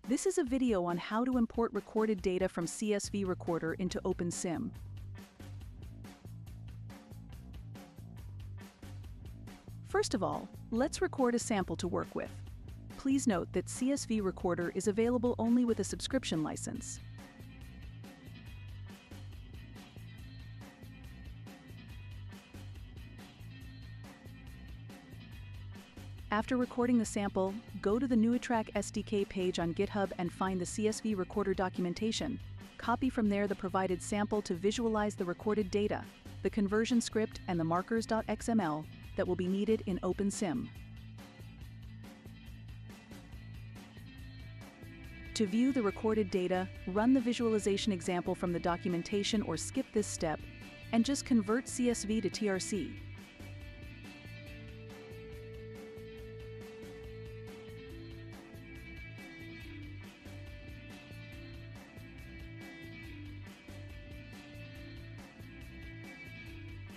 This is a video on how to import recorded data from CSV Recorder into OpenSim. First of all, let's record a sample to work with. Please note that CSV Recorder is available only with a subscription license. After recording the sample, go to the Nuitrack SDK page on GitHub and find the CSV Recorder documentation. Copy from there the provided sample to visualize the recorded data, the conversion script, and the markers.xml that will be needed in OpenSim. To view the recorded data, run the visualization example from the documentation or skip this step, and just convert CSV to TRC.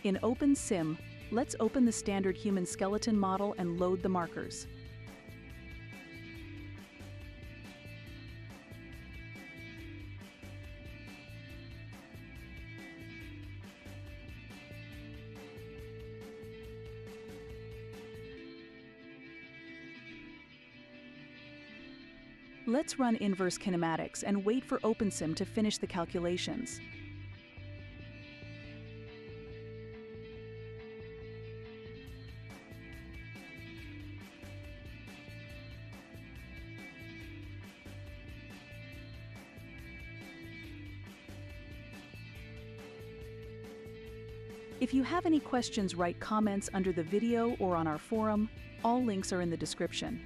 In OpenSim, let's open the standard human skeleton model and load the markers. Let's run inverse kinematics and wait for OpenSim to finish the calculations. If you have any questions, write comments under the video or on our forum. All links are in the description.